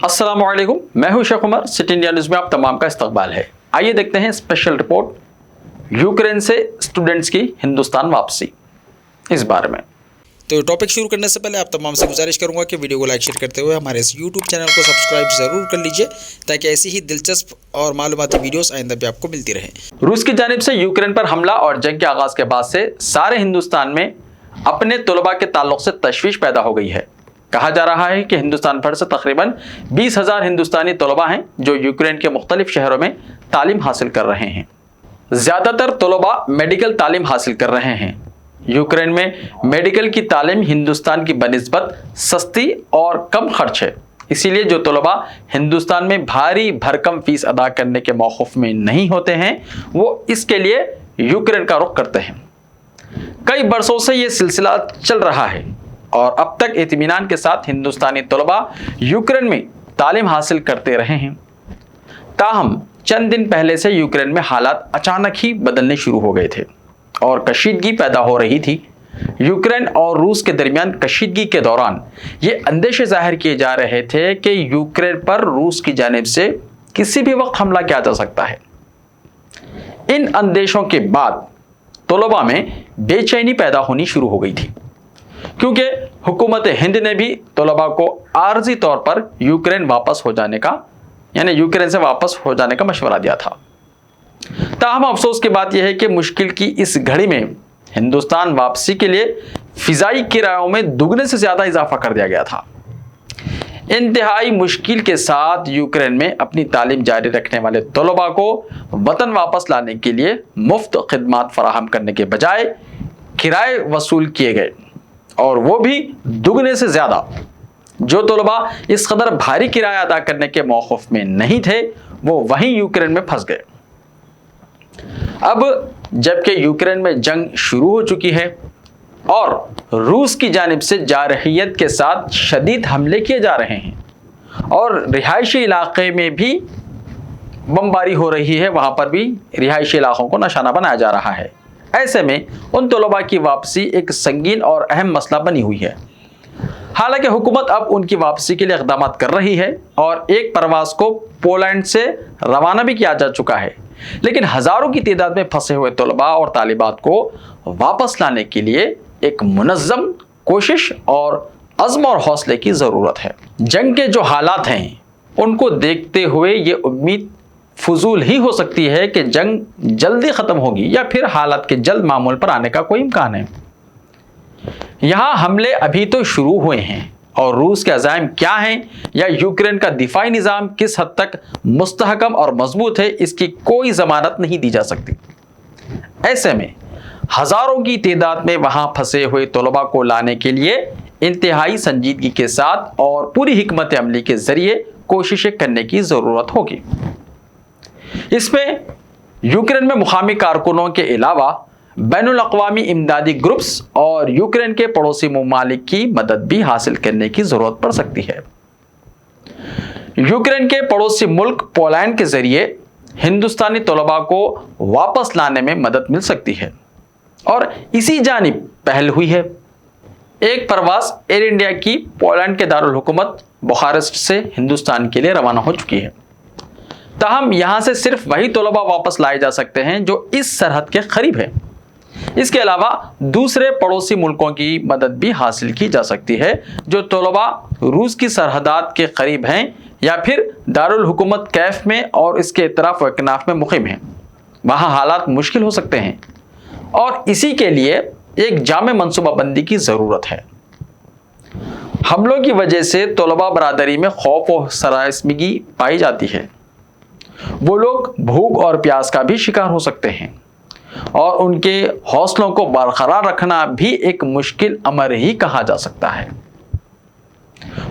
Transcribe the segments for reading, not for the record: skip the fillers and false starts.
अस्सलाम वालेकुम, मैं हूं Sheikh Umar. City India news में आप तमाम का इस्तकबाल है। आइए देखते हैं स्पेशल रिपोर्ट यूक्रेन से स्टूडेंट्स की हिंदुस्तान वापसी, इस बारे में। तो टॉपिक शुरू करने से पहले आप तमाम से गुजारिश करूंगा कि वीडियो को लाइक शेयर करते हुए हमारे इस यूट्यूब चैनल को सब्सक्राइब ज़रूर कर लीजिए, ताकि ऐसी ही दिलचस्प और मालूमाती वीडियोस आइंदा भी आपको मिलती रहे। रूस की जानिब से यूक्रेन पर हमला और जंग के आगाज के बाद से सारे हिंदुस्तान में अपने तलबा के ताल्लुक से तशवीश पैदा हो गई है। कहा जा रहा है कि हिंदुस्तान भर से तकरीबन 20,000 हिंदुस्तानी तलबा हैं जो यूक्रेन के मुख्तलिफ शहरों में तालीम हासिल कर रहे हैं। ज़्यादातर तलबा मेडिकल तालीम हासिल कर रहे हैं। यूक्रेन में मेडिकल की तालीम हिंदुस्तान की बनिस्बत सस्ती और कम खर्च है, इसीलिए जो तलबा हिंदुस्तान में भारी भरकम फीस अदा करने के मौक़िफ़ में नहीं होते हैं, वो इसके लिए यूक्रेन का रुख करते हैं। कई बरसों से ये सिलसिला चल रहा है और अब तक इत्मीनान के साथ हिंदुस्तानी तलबा यूक्रेन में तालीम हासिल करते रहे हैं। ताहम चंद दिन पहले से यूक्रेन में हालात अचानक ही बदलने शुरू हो गए थे और कशीदगी पैदा हो रही थी। यूक्रेन और रूस के दरमियान कशीदगी के दौरान ये अंदेशे जाहिर किए जा रहे थे कि यूक्रेन पर रूस की जानिब से किसी भी वक्त हमला किया जा सकता है। इन अंदेशों के बाद तलबा में बेचैनी पैदा होनी शुरू हो गई थी, क्योंकि हुकूमत हिंद ने भी तलबा को आर्जी तौर पर यूक्रेन वापस हो जाने का, यानी यूक्रेन से वापस हो जाने का मशवरा दिया था। ताहम अफसोस की बात यह है कि मुश्किल की इस घड़ी में हिंदुस्तान वापसी के लिए फ़िज़ाई किरायों में दुगने से ज़्यादा इजाफा कर दिया गया था। इंतहाई मुश्किल के साथ यूक्रेन में अपनी तालीम जारी रखने वाले तलबा को वतन वापस लाने के लिए मुफ्त खिदमात फराहम करने के बजाय किराए वसूल किए गए, और वो भी दुगने से ज़्यादा। जो तलबा इस कदर भारी किराया अदा करने के मौक़िफ़ में नहीं थे, वो वहीं यूक्रेन में फंस गए। अब जबकि यूक्रेन में जंग शुरू हो चुकी है और रूस की जानिब से जारहियत के साथ शदीद हमले किए जा रहे हैं और रिहायशी इलाके में भी बमबारी हो रही है, वहाँ पर भी रिहायशी इलाकों को निशाना बनाया जा रहा है। ऐसे में उन तलबा की वापसी एक संगीन और अहम मसला बनी हुई है। हालांकि हुकूमत अब उनकी वापसी के लिए इक़दाम कर रही है और एक परवाज़ को पोलैंड से रवाना भी किया जा चुका है, लेकिन हज़ारों की तादाद में फंसे हुए तलबा और तालिबात को वापस लाने के लिए एक मुनज़्ज़म कोशिश और अज़्म और हौसले की ज़रूरत है। जंग के जो हालात हैं उनको देखते हुए ये उम्मीद फजूल ही हो सकती है कि जंग जल्दी ख़त्म होगी या फिर हालात के जल्द मामूल पर आने का कोई इम्कान है। यहाँ हमले अभी तो शुरू हुए हैं और रूस के अज़ाइम क्या हैं या यूक्रेन का दिफाई निज़ाम किस हद तक मुस्तहकम और मजबूत है, इसकी कोई ज़मानत नहीं दी जा सकती। ऐसे में हज़ारों की तादाद में वहाँ फंसे हुए तलबा को लाने के लिए इंतहाई संजीदगी के साथ और पूरी हिकमत अमली के ज़रिए कोशिशें करने की ज़रूरत होगी। इसमें यूक्रेन में मुकामी कारकुनों के अलावा बैनुल अक़वामी इमदादी ग्रुप्स और यूक्रेन के पड़ोसी ममालिक की मदद भी हासिल करने की ज़रूरत पड़ सकती है। यूक्रेन के पड़ोसी मुल्क पोलैंड के ज़रिए हिंदुस्तानी तलबा को वापस लाने में मदद मिल सकती है और इसी जानिब पहल हुई है। एक परवाज़ एयर इंडिया की पोलैंड के दारुल हुकूमत बुखारेस्ट से हिंदुस्तान के लिए रवाना हो चुकी है। ताहम यहाँ से सिर्फ वही तलबा वापस लाए जा सकते हैं जो इस सरहद के करीब है। इसके अलावा दूसरे पड़ोसी मुल्कों की मदद भी हासिल की जा सकती है जो तलबा रूस की सरहदात के करीब हैं या फिर दारुल हुकूमत कैफ में और इसके इतराफ़ व इकनाफ़ में मुक़िम हैं। वहाँ हालात मुश्किल हो सकते हैं और इसी के लिए एक जामे मनसूबाबंदी की ज़रूरत है। हमलों की वजह से तलबा बरादरी में खौफ और सरासमगी पाई जाती है। वो लोग भूख और प्यास का भी शिकार हो सकते हैं और उनके हौसलों को बरकरार रखना भी एक मुश्किल अमर ही कहा जा सकता है।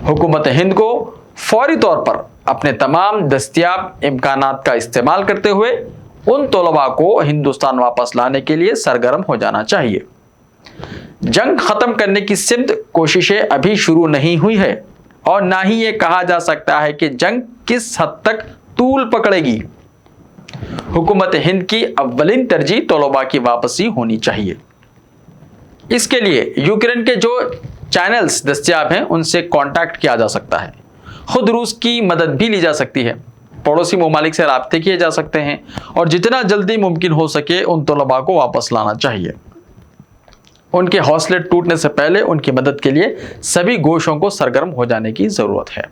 हुकूमत हिंद को फौरी तौर पर अपने तमाम दस्तयाब इम्कानात का इस्तेमाल करते हुए उन तलबा को हिंदुस्तान वापस लाने के लिए सरगर्म हो जाना चाहिए। जंग ख़त्म करने की सिमत कोशिशें अभी शुरू नहीं हुई है और ना ही ये कहा जा सकता है कि जंग किस हद तक तूल पकड़ेगी। हुकूमत हिंद की अव्वलीन तरजीह तलबा की वापसी होनी चाहिए। इसके लिए यूक्रेन के जो चैनल्स दस्तयाब हैं उनसे कांटेक्ट किया जा सकता है खुद रूस की मदद भी ली जा सकती है। पड़ोसी ममालिक से राब्ते किए जा सकते हैं और जितना जल्दी मुमकिन हो सके उन तलबा को वापस लाना चाहिए। उनके हौसले टूटने से पहले उनकी मदद के लिए सभी गोशों को सरगर्म हो जाने की ज़रूरत है।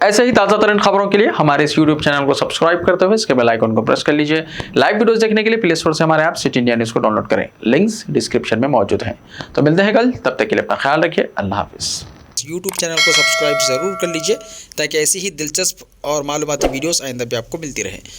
ऐसे ही ताज़ा तरीन खबरों के लिए हमारे इस यूट्यूब चैनल को सब्सक्राइब करते हुए इसके बेल आइकन को प्रेस कर लीजिए। लाइव वीडियोस देखने के लिए प्ले स्टोर से हमारे ऐप सिटी इंडिया न्यूज़ को डाउनलोड करें, लिंक्स डिस्क्रिप्शन में मौजूद हैं। तो मिलते हैं कल, तब तक के लिए अपना ख्याल रखिए। अल्लाह हाफिज़। यूट्यूब चैनल को सब्सक्राइब ज़रूर कर लीजिए ताकि ऐसी ही दिलचस्प और मालूमाती वीडियोस आइंदा भी आपको मिलती रहे।